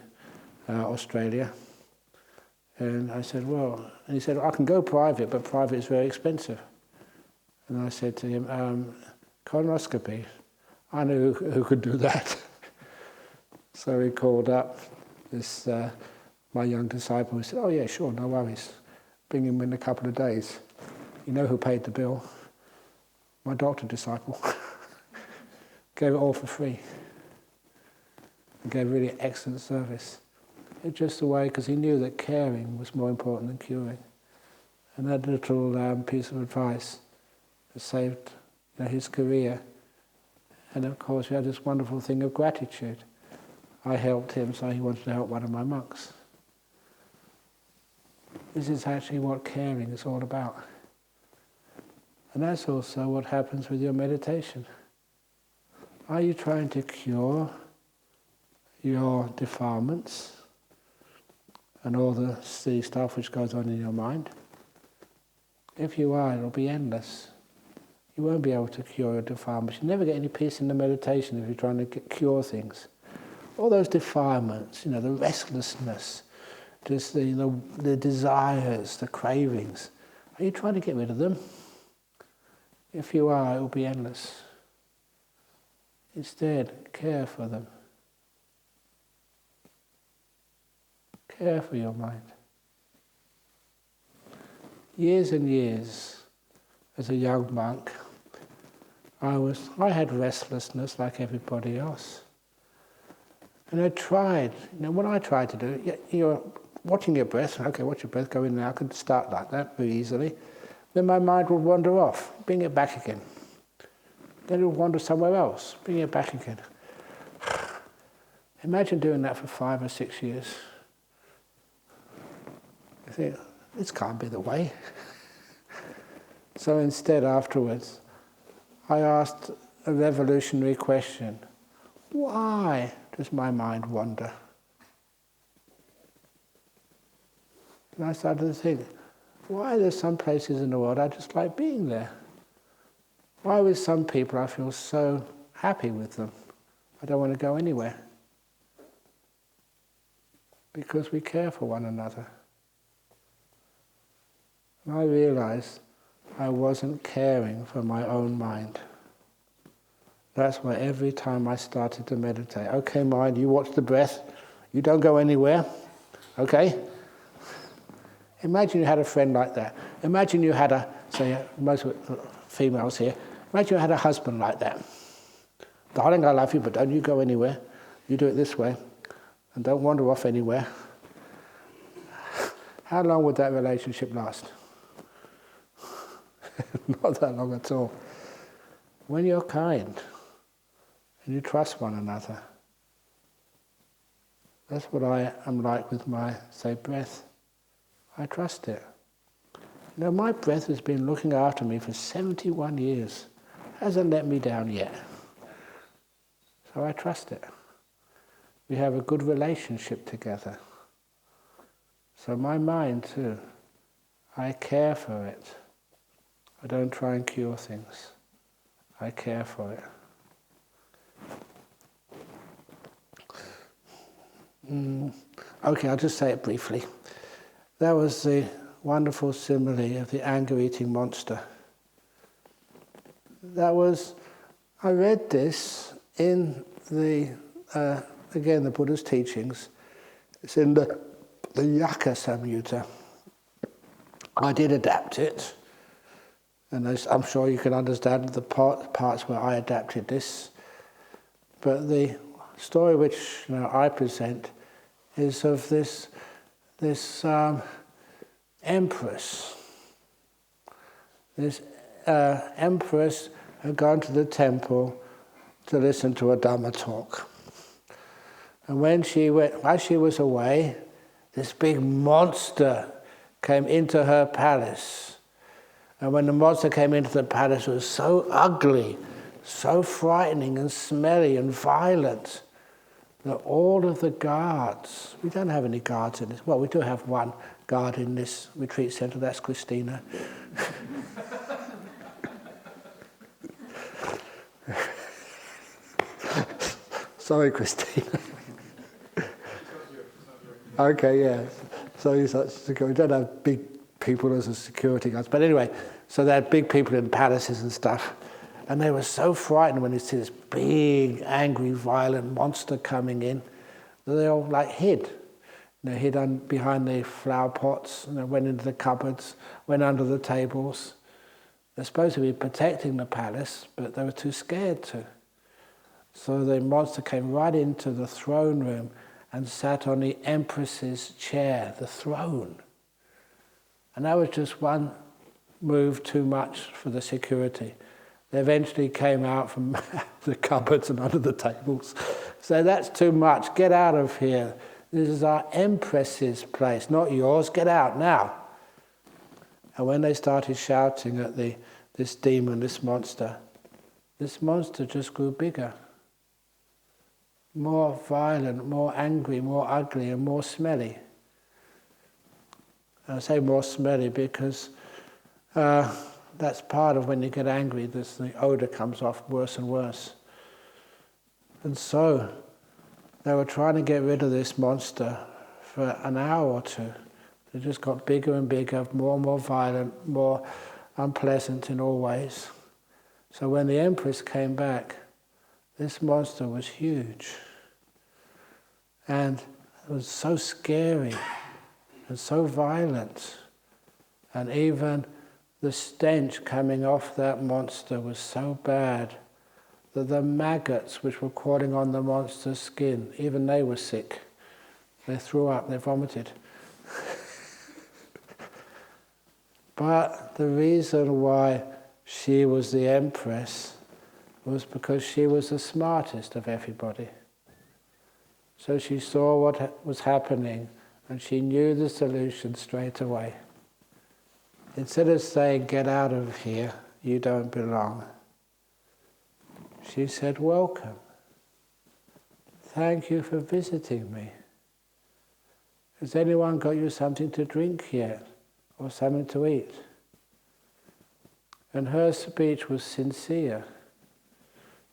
Australia. And I said, and he said, I can go private, but private is very expensive. And I said to him, colonoscopy, I knew who could do that. So he called up this my young disciple. He said, oh yeah, sure, no worries. Bring him in a couple of days. You know who paid the bill? My doctor disciple. Gave it all for free. He gave really excellent service. It's just the way, because he knew that caring was more important than curing. And that little piece of advice has saved his career. And of course, we had this wonderful thing of gratitude. I helped him, so he wanted to help one of my monks. This is actually what caring is all about. And that's also what happens with your meditation. Are you trying to cure your defilements and all the silly stuff which goes on in your mind? If you are, it'll be endless. You won't be able to cure your defilements. You never get any peace in the meditation if you're trying to cure things. All those defilements, the restlessness, just the desires, the cravings. Are you trying to get rid of them? If you are, it will be endless. Instead, care for them. Care for your mind. Years and years, as a young monk, I had restlessness like everybody else. And I tried, what I tried to do, you're watching your breath, okay, watch your breath, go in now, I could start like that very easily. Then my mind would wander off, bring it back again. Then it would wander somewhere else, bring it back again. Imagine doing that for 5 or 6 years. I think, this can't be the way. So instead, afterwards, I asked a revolutionary question. Why does my mind wander? And I started to think, why are there some places in the world I just like being there? Why with some people I feel so happy with them? I don't want to go anywhere. because we care for one another. And I realized I wasn't caring for my own mind. That's why every time I started to meditate, okay, mind, you watch the breath, you don't go anywhere, okay? Imagine you had a friend like that. Imagine you had most females here, imagine you had a husband like that. Darling, I love you, but don't you go anywhere. You do it this way, and don't wander off anywhere. How long would that relationship last? Not that long at all. When you're kind, and you trust one another, that's what I am like with my, breath. I trust it. My breath has been looking after me for 71 years. Hasn't let me down yet. So I trust it. We have a good relationship together. So my mind too, I care for it. I don't try and cure things. I care for it. Okay, I'll just say it briefly. That was the wonderful simile of the anger-eating monster. I read this in the Buddha's teachings. It's in the Yaka Samyutta. I did adapt it, and I'm sure you can understand the parts where I adapted this. But the story which I present is of this empress. This empress had gone to the temple to listen to a dharma talk. And while she was away, this big monster came into her palace. And when the monster came into the palace, it was so ugly, so frightening and smelly and violent that all of the guards, we don't have any guards in this, well, we do have one guard in this retreat centre, that's Christina. Sorry, Christina. Okay, yeah. So we don't have big people as a security guards. But anyway, so they had big people in palaces and stuff. And they were so frightened when they see this big, angry, violent monster coming in that they all hid. They hid behind the flower pots, and they went into the cupboards, went under the tables. They're supposed to be protecting the palace, but they were too scared to. So the monster came right into the throne room and sat on the empress's chair, the throne. And that was just one move too much for the security. They eventually came out from the cupboards and under the tables. So that's too much. Get out of here. This is our empress's place, not yours. Get out now. And when they started shouting at this demon, this monster just grew bigger. More violent, more angry, more ugly, and more smelly. And I say more smelly because that's part of when you get angry, the odour comes off worse and worse. And so they were trying to get rid of this monster for an hour or two. It just got bigger and bigger, more and more violent, more unpleasant in all ways. So when the Empress came back, this monster was huge. And it was so scary and so violent. And even the stench coming off that monster was so bad that the maggots which were crawling on the monster's skin, even they were sick. They threw up, they vomited. But the reason why she was the Empress was because she was the smartest of everybody. So she saw what was happening and she knew the solution straight away. Instead of saying, "Get out of here, you don't belong," she said, "Welcome. Thank you for visiting me. Has anyone got you something to drink yet? Or something to eat?" And her speech was sincere.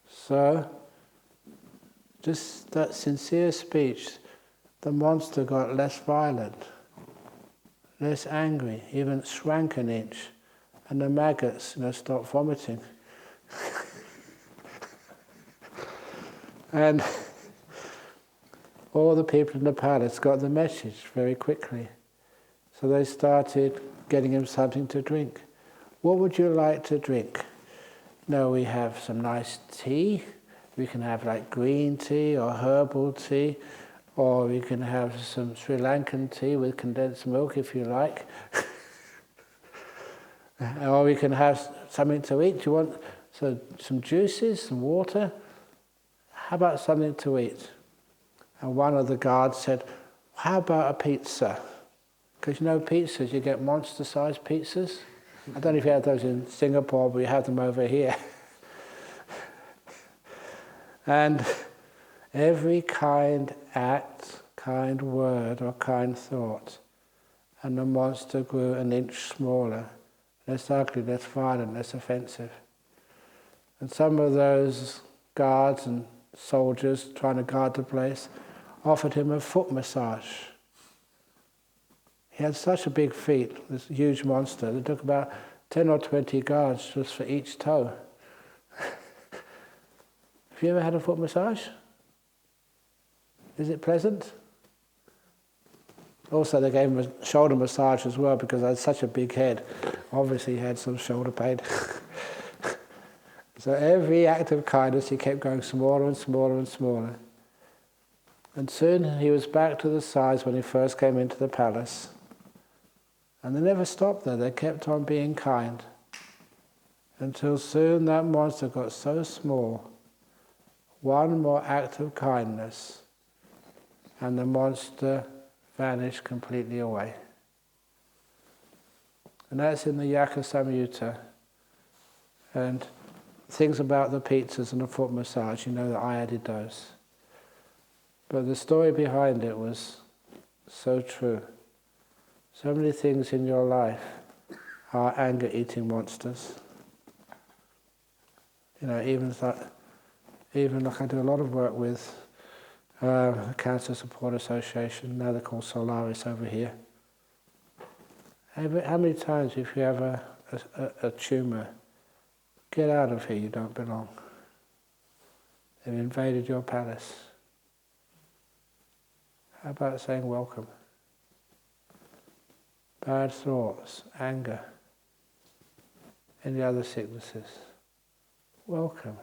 So, just that sincere speech the monster got less violent, less angry, even shrank an inch, and the maggots, stopped vomiting. And all the people in the palace got the message very quickly. So they started getting him something to drink. What would you like to drink? No, we have some nice tea. We can have like green tea or herbal tea, or we can have some Sri Lankan tea with condensed milk if you like. Or we can have something to eat. Do you want some juices, some water? How about something to eat? And one of the guards said, how about a pizza? Because pizzas, you get monster-sized pizzas. I don't know if you have those in Singapore, but you have them over here. And every kind act, kind word, or kind thought, and the monster grew an inch smaller, less ugly, less violent, less offensive. And some of those guards and soldiers trying to guard the place offered him a foot massage. He had such a big feet, this huge monster, it took about 10 or 20 guards just for each toe. Have you ever had a foot massage? Is it pleasant? Also, they gave him a shoulder massage as well because I had such a big head. Obviously, he had some shoulder pain. So every act of kindness, he kept going smaller and smaller and smaller. And soon he was back to the size when he first came into the palace. And they never stopped there, they kept on being kind. Until soon that monster got so small, one more act of kindness, and the monster vanished completely away. And that's in the Yaka Samyutta. And things about the pizzas and the foot massage, that I added those. But the story behind it was so true. So many things in your life are anger-eating monsters. Even like I do a lot of work with the Cancer Support Association, now they're called Solaris over here. How many times if you have a tumour, get out of here, you don't belong. They've invaded your palace. How about saying welcome? Bad thoughts, anger, any other sicknesses, welcome.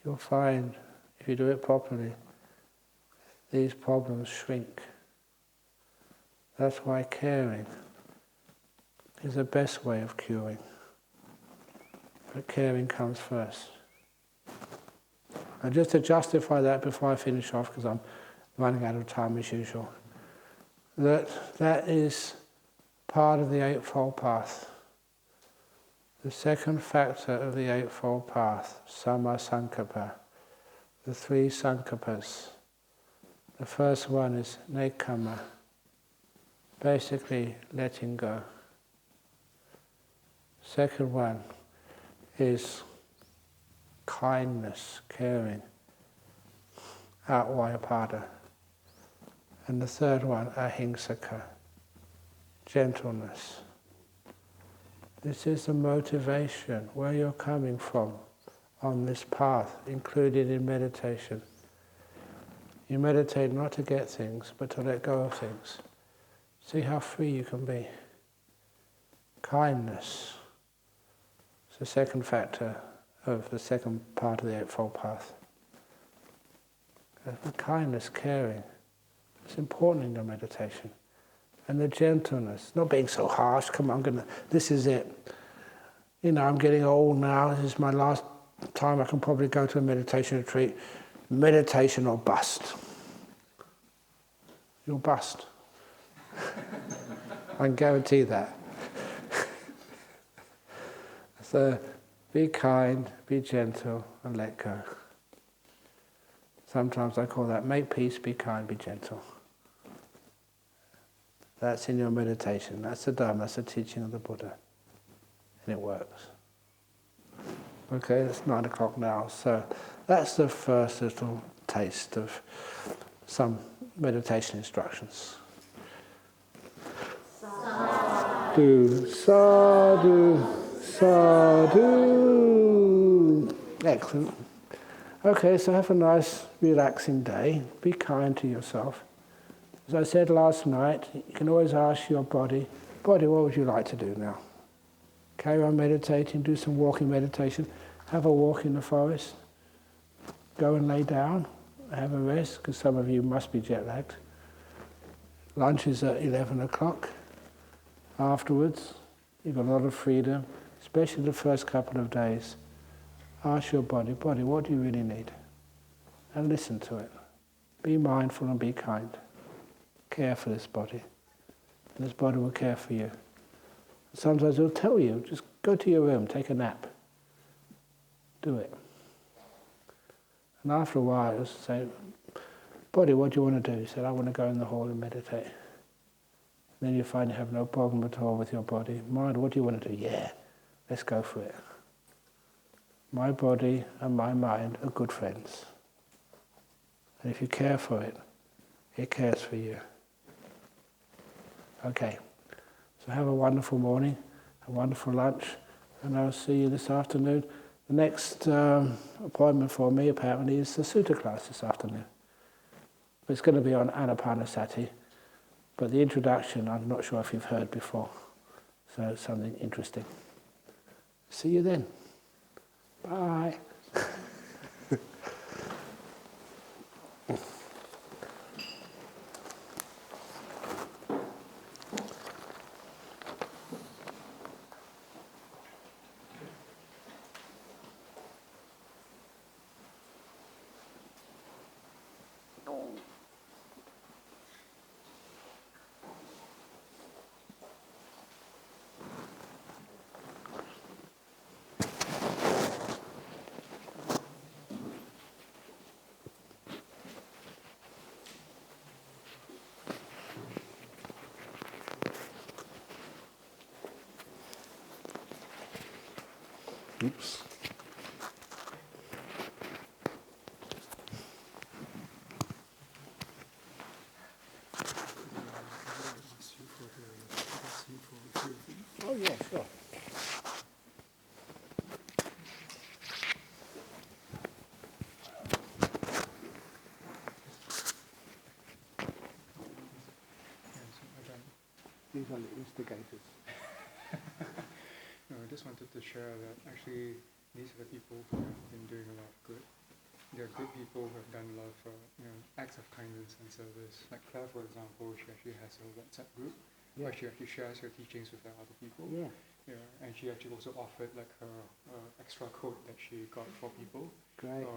You'll find, if you do it properly, these problems shrink. That's why caring is the best way of curing. But caring comes first. And just to justify that before I finish off, because I'm running out of time as usual, that is part of the Eightfold Path. The second factor of the Eightfold Path, Samma Sankappa, the three Sankappas. The first one is Nekkhamma, basically letting go. Second one is kindness, caring, Avyapada. And the third one, Ahingsaka, gentleness. This is the motivation, where you're coming from on this path, included in meditation. You meditate not to get things, but to let go of things. See how free you can be. Kindness is the second factor of the second part of the Eightfold Path. Kindness, caring, it's important in your meditation. And the gentleness, not being so harsh, come on, this is it. I'm getting old now, this is my last time I can probably go to a meditation retreat. Meditation or bust. You'll bust. I can guarantee that. So be kind, be gentle, and let go. Sometimes I call that make peace, be kind, be gentle. That's in your meditation. That's the dharma, that's the teaching of the Buddha. And it works. Okay, it's 9 o'clock now. So that's the first little taste of some meditation instructions. Sadhu, sadhu, sadhu. Excellent. Okay, so have a nice, relaxing day. Be kind to yourself. As I said last night, you can always ask your body, what would you like to do now? Carry on meditating, do some walking meditation, have a walk in the forest, go and lay down, have a rest, because some of you must be jet lagged. Lunch is at 11 o'clock. Afterwards, you've got a lot of freedom, especially the first couple of days. Ask your body, what do you really need? And listen to it. Be mindful and be kind. Care for this body. And this body will care for you. Sometimes it'll tell you, just go to your room, take a nap. Do it. And after a while, it'll say, body, what do you want to do? He said, I want to go in the hall and meditate. Then you find you have no problem at all with your body. Mind, what do you want to do? Yeah, let's go for it. My body and my mind are good friends. And if you care for it, it cares for you. Okay, so have a wonderful morning, a wonderful lunch, and I'll see you this afternoon. The next appointment for me apparently is the Sutta class this afternoon. It's going to be on Anapanasati, but the introduction I'm not sure if you've heard before, so it's something interesting. See you then. Bye. Oops. Oh yeah, sure. These are the instigators. No, I just wanted to share that actually these are the people who have been doing a lot of good. They are good people who have done a lot of acts of kindness and service. Like Claire, for example, she actually has a WhatsApp group where she actually shares her teachings with other people. Yeah. Yeah, and she actually also offered like her extra code that she got for people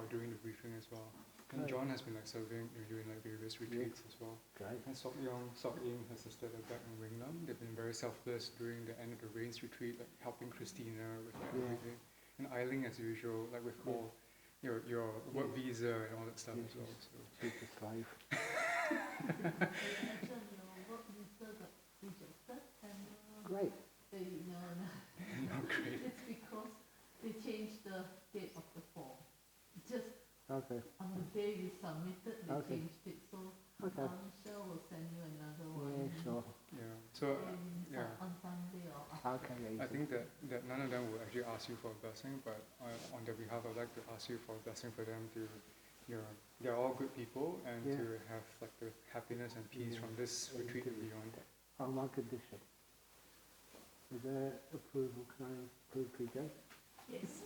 during the briefing as well. And John has been like serving during like various retreats as well. Great. And Sok Ying, her sister, are back in Wingnam. They've been very selfless during the end of the rains retreat, like helping Christina with like everything. And Eiling, as usual, like with all your work visa and all that stuff as well. So. Super slave. Great. Not great. It's because they changed the date of the form. Just on the day we submitted, they changed it. So Michelle will send you another one. Yeah, sure. Yeah. So on Sunday or after. Okay. I think that none of them will actually ask you for a blessing, but on their behalf, I'd like to ask you for a blessing for them to, they're all good people, and to have like the happiness and peace from this retreat and beyond. On one condition. Is there approval? Can I approve PJ? yes.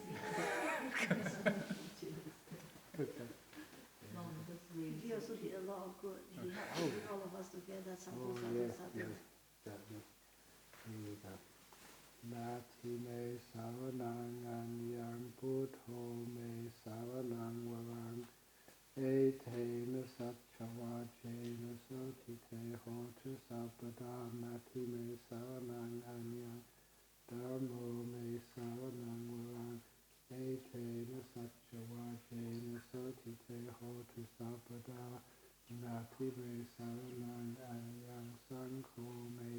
Okay. He also did a lot of good. He helped all of us together. Yes. Certainly. Here we go. Nati me savanang anyang buddho me savanang varang etena satchavajena sotite hotu sabada nati me savanang anyang dharmo me savanang varang etena satchavajena sotite hotu sabada nati me savanang anyang sankho me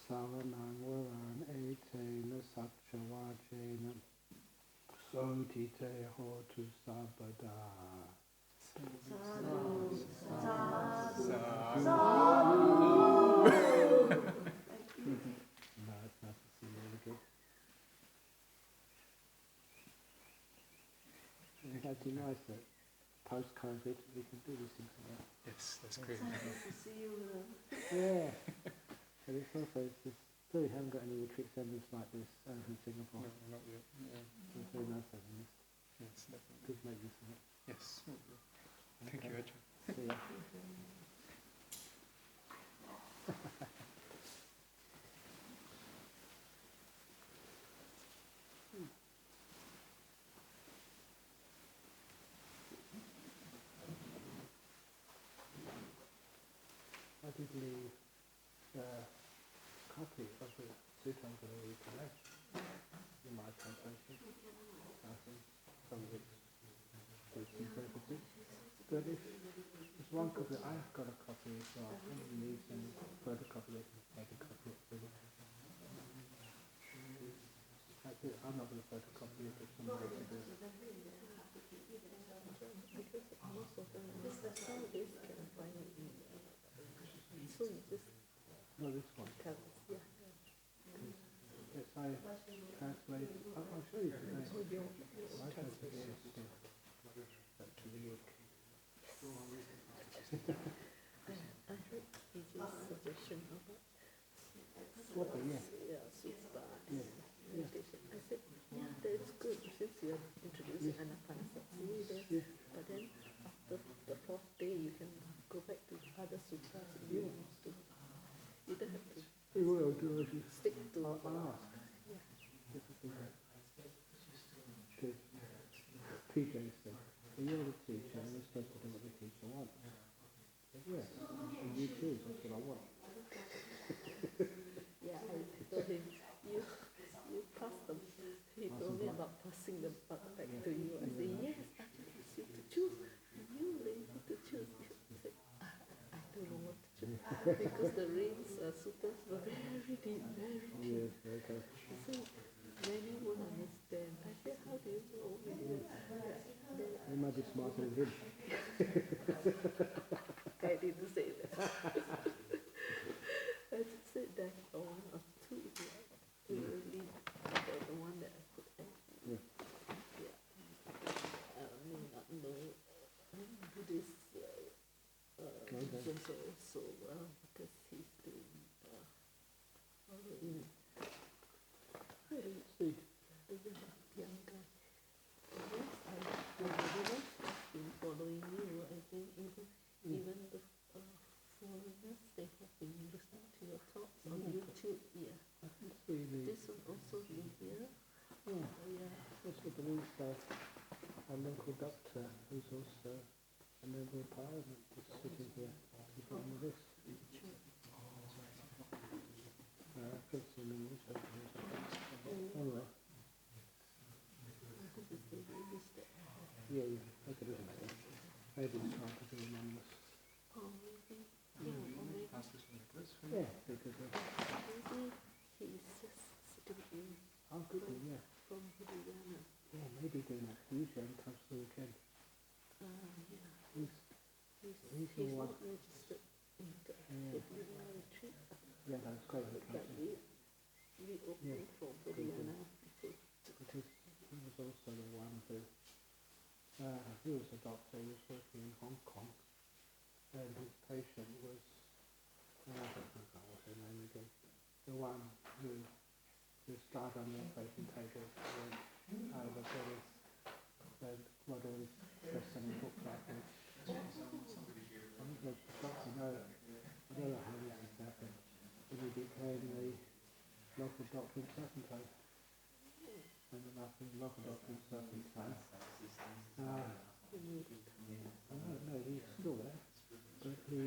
savanang varan etena satchavajena sotite hotu sabada. Sadhu, sadhu, Sadhu. sadhu. Thank you. No, it's nice to see you all again. It's actually nice that post-COVID we can do these things again. Yes, that's great. It's nice to see you. Yeah. And it's also, it's just, still we haven't got any retreat centres like this over in Singapore. No, not yet. Yeah. So it's very nice having this. Yes, definitely. Good to make use of it. Yes. Thank you, Ajahn. See ya. I did leave a copy of the sutta I'm going to read today in my translation. I think some of it's interpreted. But if there's one copy, I've got a copy as well. If anyone needs any photocopy, they can take a copy of it. That's it. I'm not going to photocopy it, but someone else will do it. Because most of them nowadays can find it in so you just No, this one. tell yeah. Yes, I translate. I'll show you today. So your I translate it to the book. I heard AJ's suggestion about Swatta, yeah. sutta Yeah. meditation. I said, yeah, that is good since you are introducing anapanasati there. But then after the fourth day, you can go back to other suttas if you want to. You don't have to We will do it. stick to. I'll ask. Yeah. This is the PJ said, well, you're the teacher and you're supposed to do what the teacher wants. I said, yes, and you choose, that's what I want. Yeah, I told him, you pass them. He told me about passing the buck back to you. I said, yes, I asked you to choose. You really need to choose. He said, I don't know what to choose. Because the rings suttas were very deep, very deep. Yes, okay. He said, many won't understand. I said, how do you know? You might be smarter than him. I didn't say that. I just said that one or two really the one that I put in. Yeah. Yeah. I may not know Buddhist so well because he's doing in Let's see. the young guy. Yes, I've been following you. I think even the foreigners, they have been listening to your talks on YouTube. Yeah. I can see the, This one also in here. oh, Yeah. also believe our local doctor, who's also a member of parliament, is sitting here in front of this. I could see him also. Anyway, This is the list that I have. yeah, okay, doesn't matter. Maybe it's trying to be anonymous. Oh, maybe. Yeah, or maybe, Pass this one across. Yeah, because maybe he's just sitting in oh, good one, yeah. from Hudayana. Yeah, maybe doing that huge and comes to the weekend. Yeah. He's He's the one. not registered in the Yeah. Hudayana retreat. Yeah, that's great. But we open for Hudayana people. Because he was also the one who, he was a doctor, he was working in Hong Kong, and his patient was, I don't know what's her name again, the one who died on the operating table when the brothers said what all his best-selling books like this. I think the doctor know, I don't know how this has happened, but he became the local doctor in Serpentine. And then after the local doctor in Serpentine, I don't know, he's still there, but he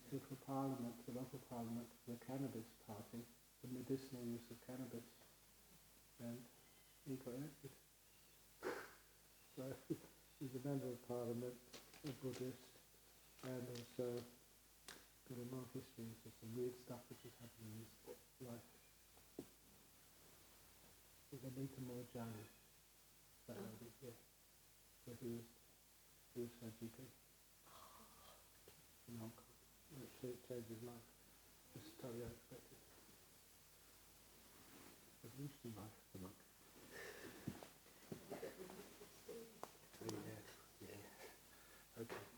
stood for Parliament, the local Parliament, for the Cannabis Party, the medicinal use of cannabis, and he got elected. So he's a member of Parliament, a Buddhist, and also got a long history of some weird stuff which has happened in his life. He's a Nita Morjani, that lady, yeah. So he was He was a GP in Hong Kong. It changed his life. It's totally unexpected. It was an interesting life, the monk. Yeah. Okay.